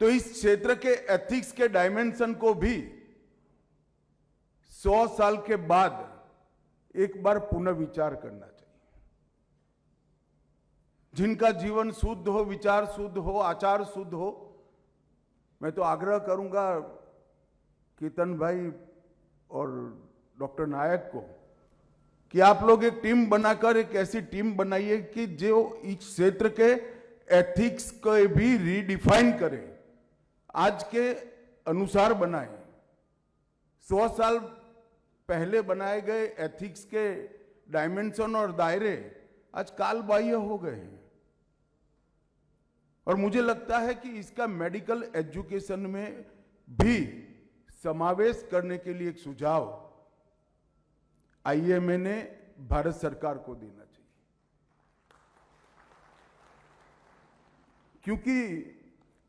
तो इस क्षेत्र के एथिक्स के डायमेंशन को भी 100 साल के बाद एक बार पुनर्विचार करना चाहिए। जिनका जीवन शुद्ध हो, विचार शुद्ध हो, आचार शुद्ध हो, मैं तो आग्रह करूंगा केतन भाई और डॉक्टर नायक को कि आप लोग एक टीम बनाकर एक ऐसी टीम बनाइए कि जो इस क्षेत्र के एथिक्स को भी रीडिफाइन करे, आज के अनुसार बनाए। 100 साल पहले बनाए गए एथिक्स के डायमेंशन और दायरे आज काल बाह्य हो गए हैं। और मुझे लगता है कि इसका मेडिकल एजुकेशन में भी समावेश करने के लिए एक सुझाव आईएमए ने भारत सरकार को देना चाहिए, क्योंकि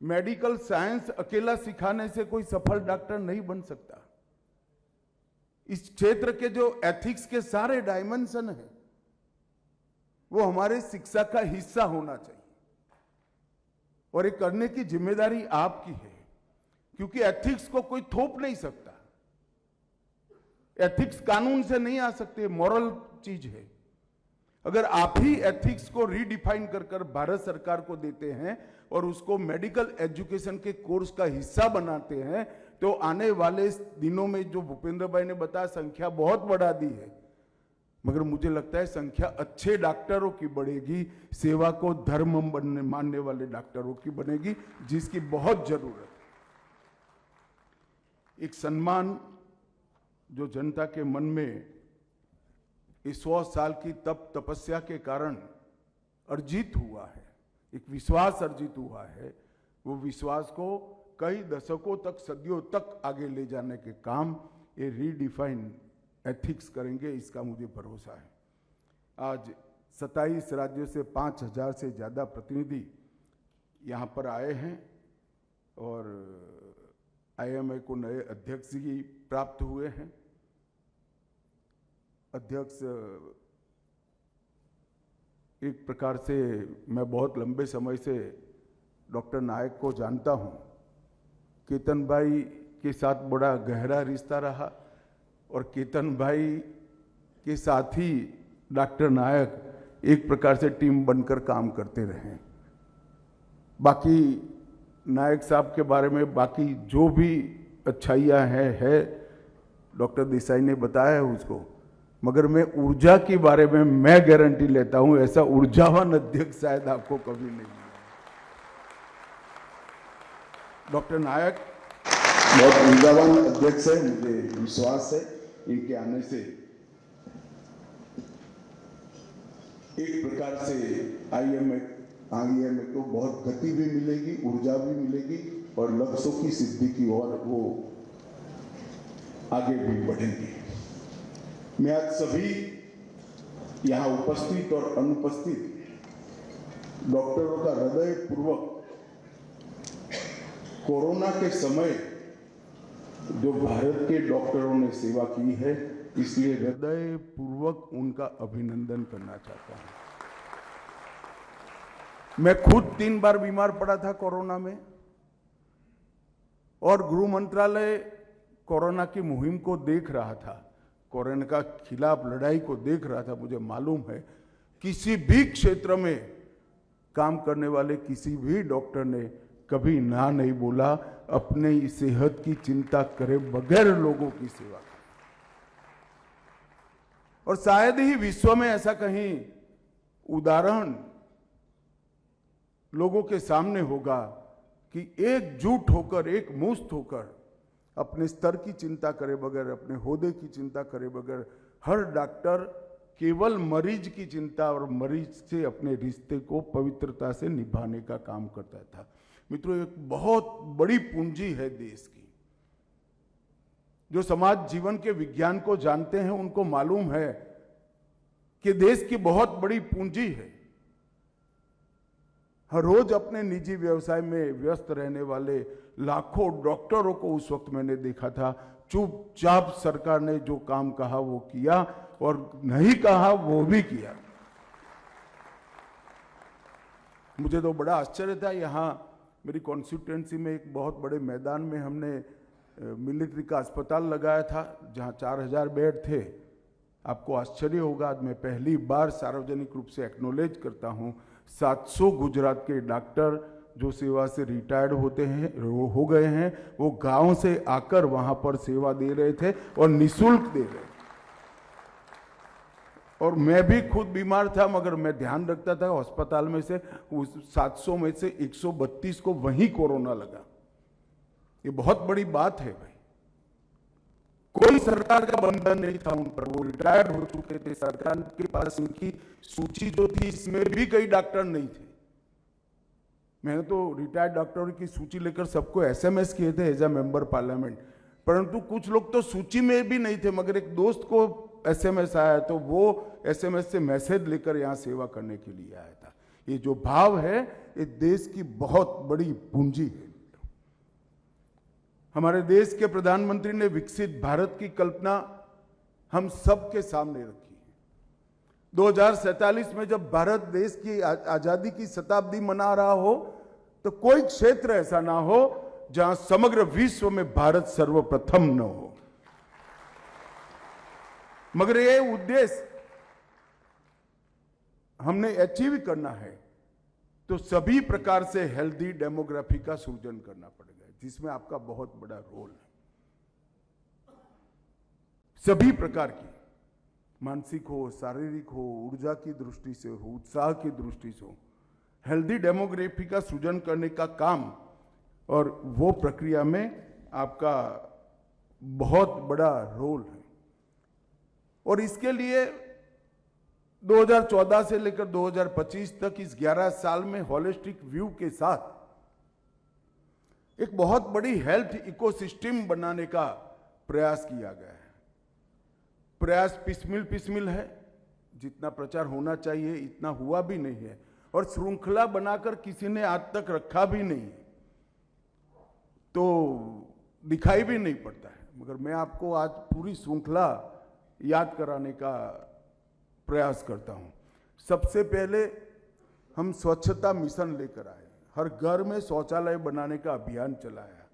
मेडिकल साइंस अकेला सिखाने से कोई सफल डॉक्टर नहीं बन सकता। इस क्षेत्र के जो एथिक्स के सारे डायमेंशन हैं वो हमारे शिक्षा का हिस्सा होना चाहिए, और ये करने की जिम्मेदारी आपकी है, क्योंकि एथिक्स को कोई थोप नहीं सकता। एथिक्स कानून से नहीं आ सकते, मॉरल चीज है। अगर आप ही एथिक्स को रीडिफाइन कर भारत सरकार को देते हैं और उसको मेडिकल एजुकेशन के कोर्स का हिस्सा बनाते हैं, तो आने वाले दिनों में जो भूपेंद्र भाई ने बताया संख्या बहुत बढ़ा दी है, मगर मुझे लगता है संख्या अच्छे डॉक्टरों की बढ़ेगी, सेवा को धर्म मानने वाले डॉक्टरों की बनेगी, जिसकी बहुत जरूरत है। एक सम्मान जो जनता के मन में इस 100 साल की तपस्या के कारण अर्जित हुआ है, एक विश्वास अर्जित हुआ है, वो विश्वास को कई दशकों तक, सदियों तक आगे ले जाने के काम ये रीडिफाइन एथिक्स करेंगे, इसका मुझे भरोसा है। आज 27 राज्यों से 5000 से ज़्यादा प्रतिनिधि यहाँ पर आए हैं और आईएमए को नए अध्यक्ष ही प्राप्त हुए हैं। अध्यक्ष एक प्रकार से मैं बहुत लंबे समय से डॉक्टर नायक को जानता हूँ। केतन भाई के साथ बड़ा गहरा रिश्ता रहा और केतन भाई के साथ ही डॉक्टर नायक एक प्रकार से टीम बनकर काम करते रहे। बाकी नायक साहब के बारे में बाकी जो भी अच्छाइयाँ है डॉक्टर देसाई ने बताया है उसको, मगर मैं ऊर्जा के बारे में मैं गारंटी लेता हूं, ऐसा ऊर्जावान अध्यक्ष शायद आपको कभी नहीं मिला। डॉक्टर नायक बहुत ऊर्जावान अध्यक्ष है, मुझे विश्वास है इनके आने से एक प्रकार से आईएमए को बहुत गति भी मिलेगी, ऊर्जा भी मिलेगी और लक्ष्यों की सिद्धि की ओर वो आगे भी बढ़ेंगे। मैं आज सभी यहाँ उपस्थित और अनुपस्थित डॉक्टरों का हृदय पूर्वक कोरोना के समय जो भारत के डॉक्टरों ने सेवा की है, इसलिए हृदय पूर्वक उनका अभिनंदन करना चाहता हूं। मैं खुद 3 बार बीमार पड़ा था कोरोना में, और गृह मंत्रालय कोरोना की मुहिम को देख रहा था, कोरोना का खिलाफ लड़ाई को देख रहा था। मुझे मालूम है किसी भी क्षेत्र में काम करने वाले किसी भी डॉक्टर ने कभी ना नहीं बोला, अपने सेहत की चिंता करे बगैर लोगों की सेवा। और शायद ही विश्व में ऐसा कहीं उदाहरण लोगों के सामने होगा कि एकजुट होकर, एक मुश्त होकर अपने स्तर की चिंता करे बगैर, अपने होदे की चिंता करे बगैर हर डॉक्टर केवल मरीज की चिंता और मरीज से अपने रिश्ते को पवित्रता से निभाने का काम करता था। मित्रों, एक बहुत बड़ी पूंजी है देश की। जो समाज जीवन के विज्ञान को जानते हैं उनको मालूम है कि देश की बहुत बड़ी पूंजी है। हर रोज अपने निजी व्यवसाय में व्यस्त रहने वाले लाखों डॉक्टरों को उस वक्त मैंने देखा था, चुपचाप सरकार ने जो काम कहा वो किया और नहीं कहा वो भी किया। मुझे तो बड़ा आश्चर्य था, यहाँ मेरी कॉन्स्टिट्यूएंसी में एक बहुत बड़े मैदान में हमने मिलिट्री का अस्पताल लगाया था जहां 4000 बेड थे। आपको आश्चर्य होगा, आज मैं पहली बार सार्वजनिक रूप से एक्नॉलेज करता हूं 700 गुजरात के डॉक्टर जो सेवा से रिटायर्ड हो गए हैं, वो गांव से आकर वहां पर सेवा दे रहे थे और निःशुल्क दे रहे थे। और मैं भी खुद बीमार था, मगर मैं ध्यान रखता था अस्पताल में से उस 700 में से 132 को वहीं कोरोना लगा। ये बहुत बड़ी बात है भाई। कोई सरकार का बंधन नहीं था उन पर, वो रिटायर्ड हो चुके थे। सरकार के पास इनकी सूची जो थी इसमें भी कई डॉक्टर नहीं थे। मैंने तो रिटायर्ड डॉक्टरों की सूची लेकर सबको एसएमएस किए थे एज ए मेंबर पार्लियामेंट, परंतु कुछ लोग तो सूची में भी नहीं थे। मगर एक दोस्त को एसएमएस आया तो वो एसएमएस से मैसेज लेकर यहाँ सेवा करने के लिए आया था। ये जो भाव है ये देश की बहुत बड़ी पूंजी है। हमारे देश के प्रधानमंत्री ने विकसित भारत की कल्पना हम सबके सामने रखी है। 2047 में जब भारत देश की आजादी की शताब्दी मना रहा हो तो कोई क्षेत्र ऐसा ना हो जहां समग्र विश्व में भारत सर्वप्रथम न हो। मगर ये उद्देश्य हमने अचीव करना है तो सभी प्रकार से हेल्दी डेमोग्राफी का सृजन करना पड़ेगा, जिसमें आपका बहुत बड़ा रोल है। सभी प्रकार की, मानसिक हो, शारीरिक हो, ऊर्जा की दृष्टि से हो, उत्साह की दृष्टि से हो, हेल्दी डेमोग्राफी का सृजन करने का काम, और वो प्रक्रिया में आपका बहुत बड़ा रोल है। और इसके लिए 2014 से लेकर 2025 तक इस 11 साल में होलिस्टिक व्यू के साथ एक बहुत बड़ी हेल्थ इकोसिस्टम बनाने का प्रयास किया गया है। प्रयास पिसमिल है, जितना प्रचार होना चाहिए इतना हुआ भी नहीं है, और श्रृंखला बनाकर किसी ने आज तक रखा भी नहीं है, तो दिखाई भी नहीं पड़ता है। मगर मैं आपको आज पूरी श्रृंखला याद कराने का प्रयास करता हूं। सबसे पहले हम स्वच्छता मिशन लेकर आए, हर घर में शौचालय बनाने का अभियान चलाया।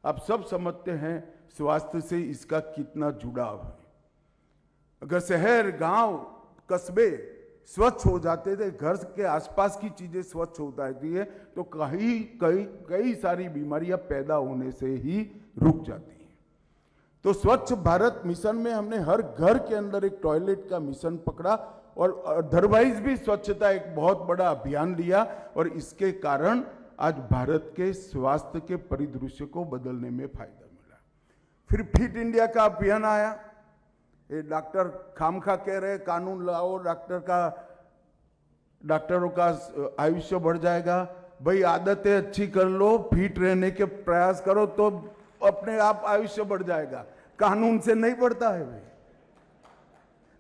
आप सब समझते हैं स्वास्थ्य से इसका कितना जुड़ाव है। अगर शहर, गांव, कस्बे स्वच्छ हो जाते थे, घर के आसपास की चीजें स्वच्छ हो जाती है, तो कई सारी बीमारियां पैदा होने से ही रुक जाती हैं। तो स्वच्छ भारत मिशन में हमने हर घर के अंदर एक टॉयलेट का मिशन पकड़ा, और अदरवाइज भी स्वच्छता एक बहुत बड़ा अभियान लिया, और इसके कारण आज भारत के स्वास्थ्य के परिदृश्य को बदलने में फायदा मिला। फिर फिट इंडिया का अभियान आया। ये डॉक्टर खामखा कह रहे कानून लाओ, डॉक्टरों का आयुष्य बढ़ जाएगा। भाई आदतें अच्छी कर लो, फिट रहने के प्रयास करो तो अपने आप आयुष्य बढ़ जाएगा, कानून से नहीं बढ़ता है भाई।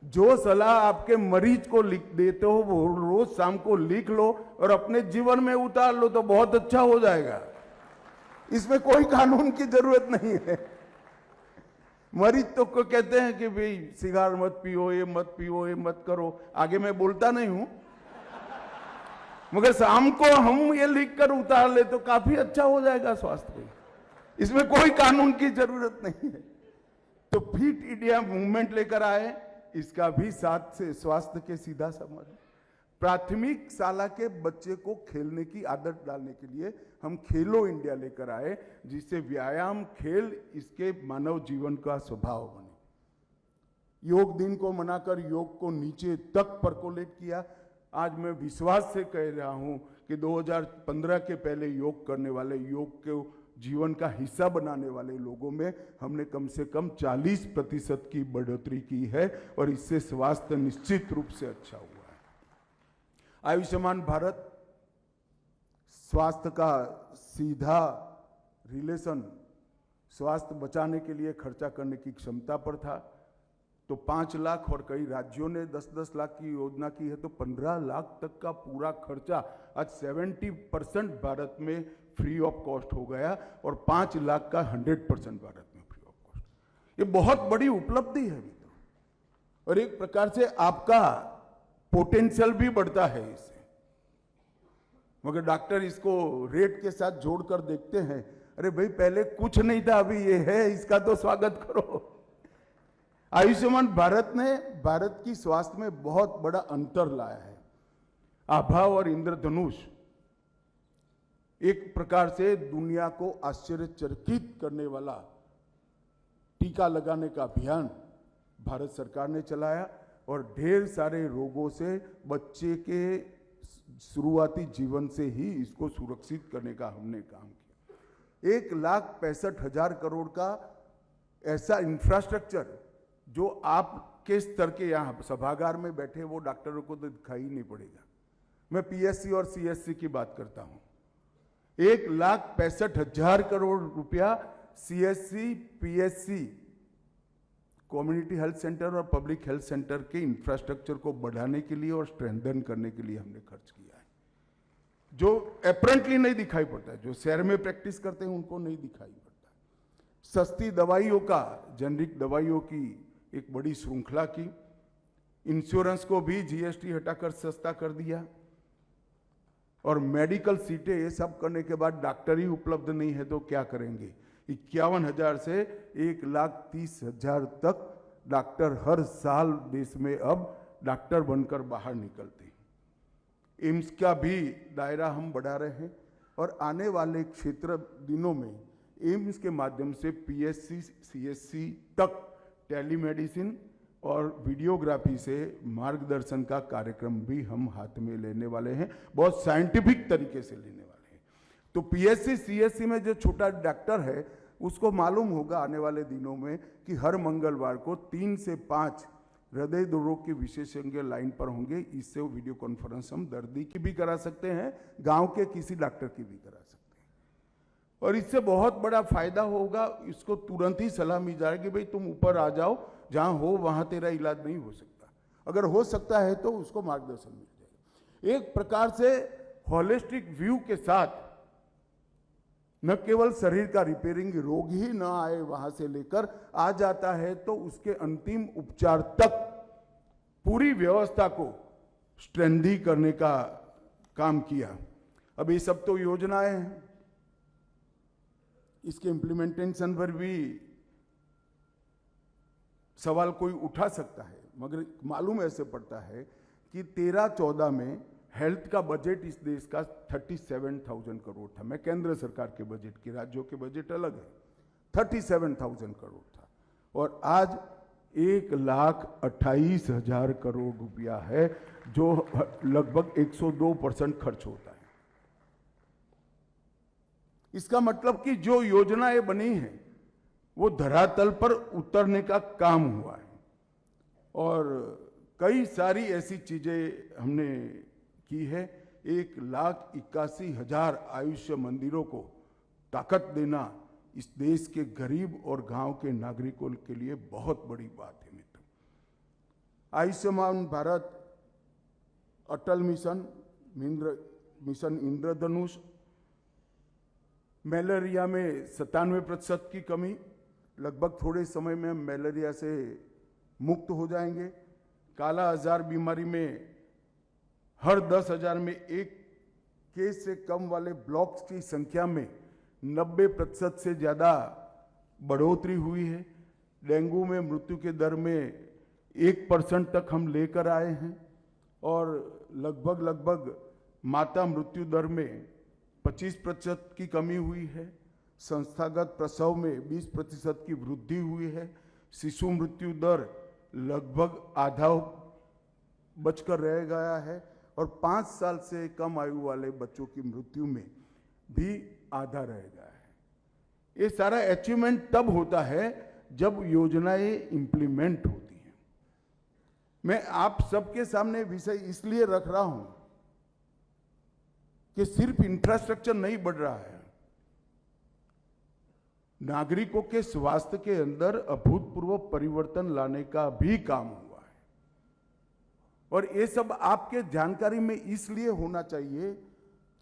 जो सलाह आपके मरीज को लिख देते हो वो रोज शाम को लिख लो और अपने जीवन में उतार लो तो बहुत अच्छा हो जाएगा। इसमें कोई कानून की जरूरत नहीं है। मरीज तो को कहते हैं कि भाई सिगार मत पियो, ये मत पियो, ये मत करो, आगे मैं बोलता नहीं हूं, मगर शाम को हम ये लिख कर उतार ले तो काफी अच्छा हो जाएगा स्वास्थ्य को। इसमें कोई कानून की जरूरत नहीं है। तो फिट इंडिया मूवमेंट लेकर आए, इसका भी साथ से स्वास्थ्य के सीधा संबंध। प्राथमिक शाला के बच्चे को खेलने की आदत डालने के लिए हम खेलो इंडिया लेकर आए, जिससे व्यायाम, खेल इसके मानव जीवन का स्वभाव बने। योग दिन को मनाकर योग को नीचे तक परकोलेट किया। आज मैं विश्वास से कह रहा हूं कि 2015 के पहले योग करने वाले, योग के जीवन का हिस्सा बनाने वाले लोगों में हमने कम से कम 40% की बढ़ोतरी की है, और इससे स्वास्थ्य निश्चित रूप से अच्छा हुआ है। आयुष्मान भारत, स्वास्थ्य का सीधा रिलेशन स्वास्थ्य बचाने के लिए खर्चा करने की क्षमता पर था। तो 5 लाख, और कई राज्यों ने 10-10 लाख की योजना की है, तो 15 लाख तक का पूरा खर्चा आज 70% भारत में फ्री ऑफ कॉस्ट हो गया, और 5 लाख का 100% भारत में फ्री ऑफ कॉस्ट। ये बहुत बड़ी उपलब्धि है मित्रों, और एक प्रकार से आपका पोटेंशियल भी बढ़ता है इससे। मगर डॉक्टर इसको रेट के साथ जोड़कर देखते हैं, अरे भाई पहले कुछ नहीं था, अभी ये है, इसका तो स्वागत करो। आयुष्मान भारत ने भारत की स्वास्थ्य में बहुत बड़ा अंतर लाया है। आभा और इंद्रधनुष एक प्रकार से दुनिया को आश्चर्यचकित करने वाला टीका लगाने का अभियान भारत सरकार ने चलाया और ढेर सारे रोगों से बच्चे के शुरुआती जीवन से ही इसको सुरक्षित करने का हमने काम किया। 1,65,000 करोड़ का ऐसा इंफ्रास्ट्रक्चर जो आपके स्तर के यहाँ सभागार में बैठे वो डॉक्टरों को तो दिखाई नहीं पड़ेगा। मैं पीएससी और सीएससी की बात करता हूँ। 1,65,000 करोड़ रुपया CSC, PSC, community health centre और पब्लिक हेल्थ सेंटर के इंफ्रास्ट्रक्चर को बढ़ाने के लिए और स्ट्रेंथन करने के लिए हमने खर्च किया है, जो अपरेंटली नहीं दिखाई पड़ता है। जो शहर में प्रैक्टिस करते हैं उनको नहीं दिखाई पड़ता। सस्ती दवाइयों का, जेनरिक दवाइयों की एक बड़ी श्रृंखला की, इंश्योरेंस को भी जीएसटी हटाकर सस्ता कर दिया और मेडिकल सीटें, ये सब करने के बाद डॉक्टर ही उपलब्ध नहीं है तो क्या करेंगे। 51,000 से 1,30,000 तक डॉक्टर हर साल देश में अब डॉक्टर बनकर बाहर निकलते हैं। एम्स का भी दायरा हम बढ़ा रहे हैं और आने वाले क्षेत्र दिनों में एम्स के माध्यम से पीएससी, सीएससी तक टेलीमेडिसिन और वीडियोग्राफी से मार्गदर्शन का कार्यक्रम भी हम हाथ में लेने वाले हैं, बहुत साइंटिफिक तरीके से लेने वाले हैं। तो पीएससी, सीएससी में जो छोटा डॉक्टर है उसको मालूम होगा आने वाले दिनों में कि हर मंगलवार को 3 से 5 हृदय रोग के विशेषज्ञ लाइन पर होंगे। इससे वीडियो कॉन्फ्रेंस हम दर्दी की भी करा सकते हैं, गांव के किसी डॉक्टर की भी करा सकते हैं और इससे बहुत बड़ा फायदा होगा। इसको तुरंत ही सलाह मिल जाएगी कि भाई तुम ऊपर आ जाओ, जहां हो वहां तेरा इलाज नहीं हो सकता, अगर हो सकता है तो उसको मार्गदर्शन मिल जाएगा। एक प्रकार से होलिस्टिक व्यू के साथ न केवल शरीर का रिपेयरिंग, रोग ही ना आए वहां से लेकर आ जाता है तो उसके अंतिम उपचार तक पूरी व्यवस्था को स्ट्रेंथी करने का काम किया। अब ये सब तो योजनाएं हैं, इसके इम्प्लीमेंटेशन पर भी सवाल कोई उठा सकता है, मगर मालूम ऐसे पड़ता है कि 13-14 में हेल्थ का बजट इस देश का 37,000 करोड़ था। मैं केंद्र सरकार के बजट की, राज्यों के बजट अलग है, 37,000 करोड़ था और आज 1,28,000 करोड़ रुपया है, जो लगभग 102% खर्च होता है। इसका मतलब कि जो योजनाएं बनी हैं वो धरातल पर उतरने का काम हुआ है और कई सारी ऐसी चीजें हमने की है। 1,81,000 आयुष्य मंदिरों को ताकत देना इस देश के गरीब और गांव के नागरिकों के लिए बहुत बड़ी बात है मित्र। आयुष्मान भारत, अटल मिशन, मिशन इंद्रधनुष, मलेरिया में 97% की कमी, लगभग थोड़े समय में हम मलेरिया से मुक्त हो जाएंगे। काला आजार बीमारी में हर 10,000 में एक केस से कम वाले ब्लॉक्स की संख्या में 90% से ज़्यादा बढ़ोतरी हुई है। डेंगू में मृत्यु के दर में 1% तक हम लेकर आए हैं और लगभग माता मृत्यु दर में 25% की कमी हुई है। संस्थागत प्रसव में 20% की वृद्धि हुई है। शिशु मृत्यु दर लगभग आधा बचकर रह गया है और 5 साल से कम आयु वाले बच्चों की मृत्यु में भी आधा रह गया है। ये सारा अचीवमेंट तब होता है जब योजनाएं इंप्लीमेंट होती हैं। मैं आप सबके सामने विषय इसलिए रख रहा हूं कि सिर्फ इंफ्रास्ट्रक्चर नहीं बढ़ रहा है, नागरिकों के स्वास्थ्य के अंदर अभूतपूर्व परिवर्तन लाने का भी काम हुआ है और ये सब आपके जानकारी में इसलिए होना चाहिए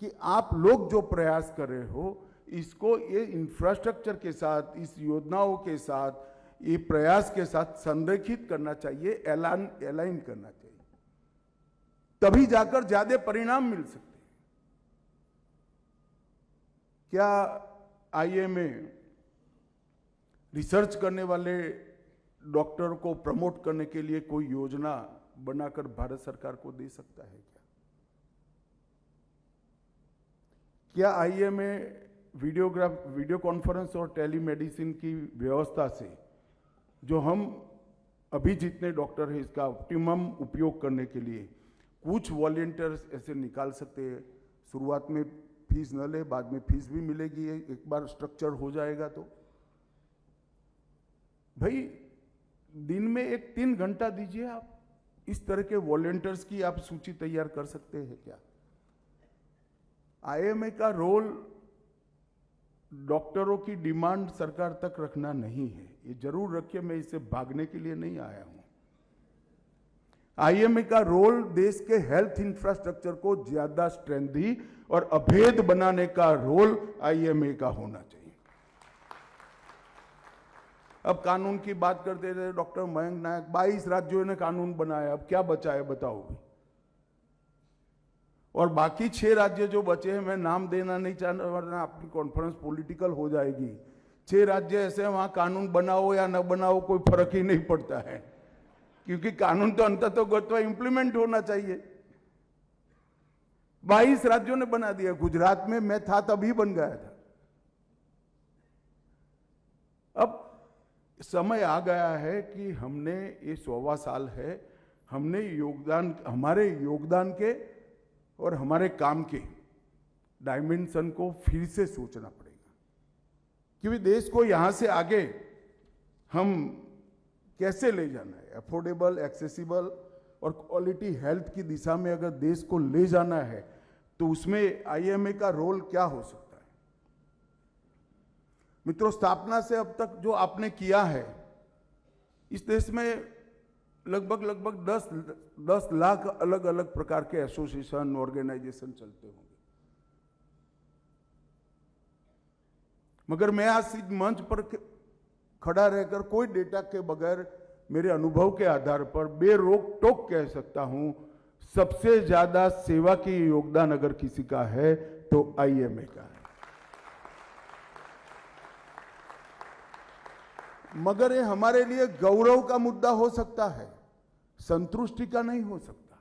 कि आप लोग जो प्रयास कर रहे हो इसको ये इंफ्रास्ट्रक्चर के साथ, इस योजनाओं के साथ, ये प्रयास के साथ संरेखित करना चाहिए, अलाइन करना चाहिए, तभी जाकर ज्यादा परिणाम मिल सकते हैं। क्या आईएमए रिसर्च करने वाले डॉक्टर को प्रमोट करने के लिए कोई योजना बनाकर भारत सरकार को दे सकता है क्या आईएमए वीडियो कॉन्फ्रेंस और टेलीमेडिसिन की व्यवस्था से जो हम अभी जितने डॉक्टर हैं इसका ऑप्टिमम उपयोग करने के लिए कुछ वॉलंटियर्स ऐसे निकाल सकते हैं? शुरुआत में फीस न ले, बाद में फीस भी मिलेगी, एक बार स्ट्रक्चर हो जाएगा तो भाई दिन में एक 3 घंटा दीजिए आप। इस तरह के वॉलंटियर्स की आप सूची तैयार कर सकते हैं क्या? आईएमए का रोल डॉक्टरों की डिमांड सरकार तक रखना नहीं है, ये जरूर रखिए, मैं इससे भागने के लिए नहीं आया हूं। आईएमए का रोल देश के हेल्थ इंफ्रास्ट्रक्चर को ज्यादा स्ट्रेंथी और अभेद बनाने का रोल आईएमए का होना चाहिए। अब कानून की बात करते थे डॉक्टर मयंक नायक, 22 राज्यों ने कानून बनाया, अब क्या बचा है बताओ? और बाकी 6 राज्य जो बचे हैं, मैं नाम देना नहीं चाहता वरना आपकी कॉन्फ्रेंस पॉलिटिकल हो जाएगी। 6 राज्य ऐसे वहां कानून बनाओ या न बनाओ कोई फर्क ही नहीं पड़ता है, क्योंकि कानून तो अंततः इंप्लीमेंट होना चाहिए। 22 राज्यों ने बना दिया। गुजरात में मैं था तभी बन गया था। अब समय आ गया है कि हमने ये 125 साल है, हमने हमारे योगदान के और हमारे काम के डायमेंशन को फिर से सोचना पड़ेगा, क्योंकि देश को यहां से आगे हम कैसे ले जाना है। अफोर्डेबल, एक्सेसिबल और क्वालिटी हेल्थ की दिशा में अगर देश को ले जाना है तो उसमें आईएमए का रोल क्या हो सकता है? मित्रों, स्थापना से अब तक जो आपने किया है, इस देश में लगभग 10 लाख अलग अलग प्रकार के एसोसिएशन, ऑर्गेनाइजेशन चलते होंगे। मगर मैं आज इस मंच पर खड़ा रहकर कोई डेटा के बगैर मेरे अनुभव के आधार पर बेरोक टोक कह सकता हूं, सबसे ज्यादा सेवा की योगदान अगर किसी का है तो आईएमए का है। मगर ये हमारे लिए गौरव का मुद्दा हो सकता है, संतुष्टि का नहीं हो सकता।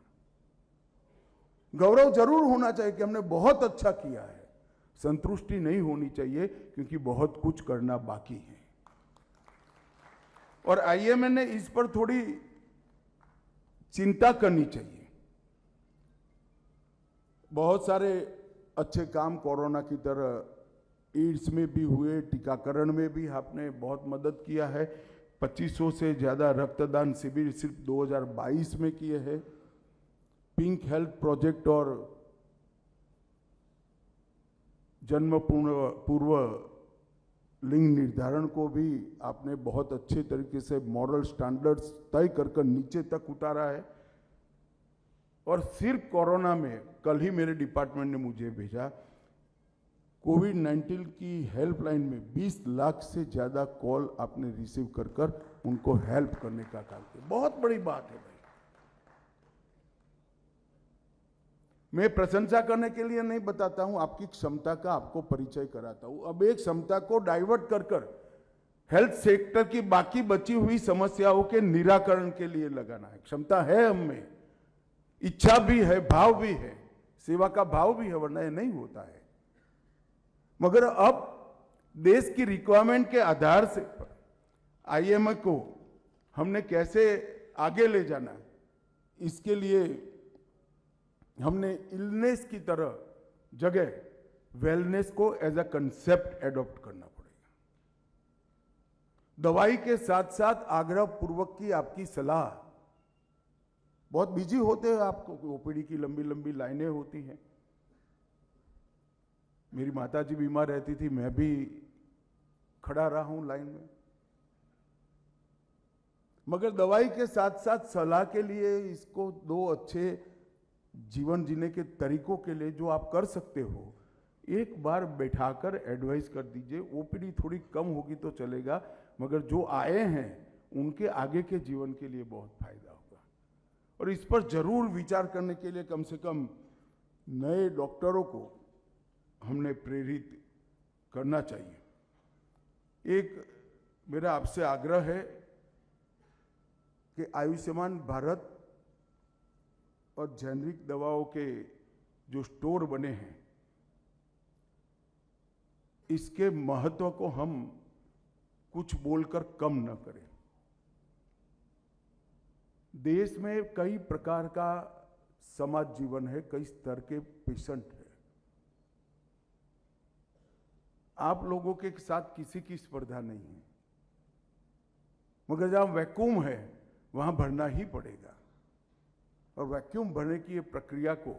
गौरव जरूर होना चाहिए कि हमने बहुत अच्छा किया है, संतुष्टि नहीं होनी चाहिए क्योंकि बहुत कुछ करना बाकी है। और आईएमए ने इस पर थोड़ी चिंता करनी चाहिए। बहुत सारे अच्छे काम कोरोना की तरह एड्स में भी हुए, टीकाकरण में भी आपने बहुत मदद किया है। 2500 से ज्यादा रक्तदान शिविर सिर्फ 2022 में किए हैं। पिंक हेल्थ प्रोजेक्ट और जन्म पूर्व लिंग निर्धारण को भी आपने बहुत अच्छे तरीके से मॉरल स्टैंडर्ड्स तय कर नीचे तक उतारा है। और सिर्फ कोरोना में कल ही मेरे डिपार्टमेंट ने मुझे भेजा, कोविड-19 की हेल्पलाइन में 20 लाख से ज्यादा कॉल आपने रिसीव कर उनको हेल्प करने का काम किया। बहुत बड़ी बात है भाई। मैं प्रशंसा करने के लिए नहीं बताता हूं, आपकी क्षमता का आपको परिचय कराता हूं। अब एक क्षमता को डाइवर्ट कर हेल्थ सेक्टर की बाकी बची हुई समस्याओं के निराकरण के लिए लगाना है। क्षमता है हम में, इच्छा भी है, भाव भी है, सेवा का भाव भी है, वरना ये नहीं होता है। मगर अब देश की रिक्वायरमेंट के आधार से आईएमए को हमने कैसे आगे ले जाना, इसके लिए हमने इलनेस की तरह जगह वेलनेस को एज अ कंसेप्ट एडॉप्ट करना पड़ेगा। दवाई के साथ साथ आग्रह पूर्वक की आपकी सलाह। बहुत बिजी होते हैं आपको, ओपीडी की लंबी लंबी लाइनें होती हैं। मेरी माताजी बीमार रहती थी, मैं भी खड़ा रहा हूं लाइन में। मगर दवाई के साथ साथ सलाह के लिए, इसको 2 अच्छे जीवन जीने के तरीकों के लिए जो आप कर सकते हो, एक बार बैठाकर एडवाइस कर दीजिए। ओपीडी थोड़ी कम होगी तो चलेगा, मगर जो आए हैं उनके आगे के जीवन के लिए बहुत फायदा होगा। और इस पर जरूर विचार करने के लिए कम से कम नए डॉक्टरों को हमने प्रेरित करना चाहिए। एक मेरा आपसे आग्रह है कि आयुष्मान भारत और जेनरिक दवाओं के जो स्टोर बने हैं, इसके महत्व को हम कुछ बोलकर कम न करें। देश में कई प्रकार का समाज जीवन है, कई स्तर के पेशेंट है। आप लोगों के साथ किसी की स्पर्धा नहीं है, मगर जहां वैक्यूम है वहां भरना ही पड़ेगा। और वैक्यूम भरने की ये प्रक्रिया को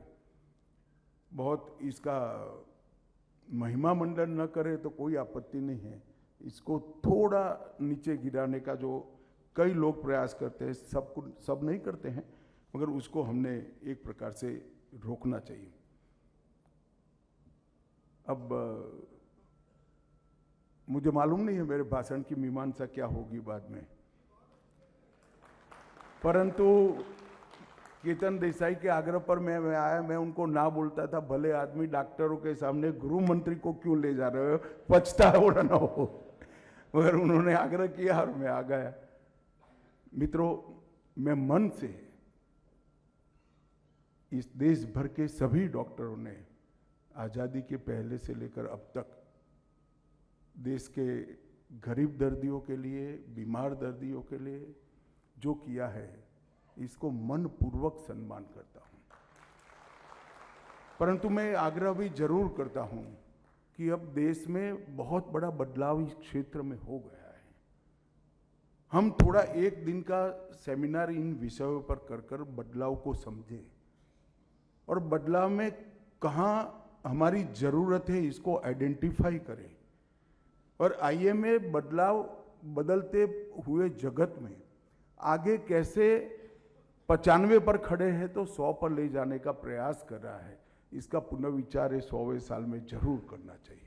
बहुत इसका महिमा मंडन न करे तो कोई आपत्ति नहीं है। इसको थोड़ा नीचे गिराने का जो कई लोग प्रयास करते हैं, सब नहीं करते हैं, मगर उसको हमने एक प्रकार से रोकना चाहिए। अब मुझे मालूम नहीं है मेरे भाषण की मीमांसा क्या होगी बाद में, परंतु केतन देसाई के आग्रह पर मैं आया। मैं उनको ना बोलता था, भले आदमी डॉक्टरों के सामने गृह मंत्री को क्यों ले जा रहे हो, पछता हो ना हो, मगर उन्होंने आग्रह किया और मैं आ गया। मित्रों, मैं मन से इस देश भर के सभी डॉक्टरों ने आजादी के पहले से लेकर अब तक देश के गरीब दर्दियों के लिए, बीमार दर्दियों के लिए जो किया है, इसको मनपूर्वक सम्मान करता हूं। परंतु मैं आग्रह भी जरूर करता हूं कि अब देश में बहुत बड़ा बदलाव इस क्षेत्र में हो गया है। हम थोड़ा एक दिन का सेमिनार इन विषयों पर कर बदलाव को समझें और बदलाव में कहां हमारी जरूरत है इसको आइडेंटिफाई करें। और आईएमए बदलाव बदलते हुए जगत में आगे कैसे 95 पर खड़े हैं तो 100 पर ले जाने का प्रयास कर रहा है। इसका पुनर्विचार 100वें साल में जरूर करना चाहिए।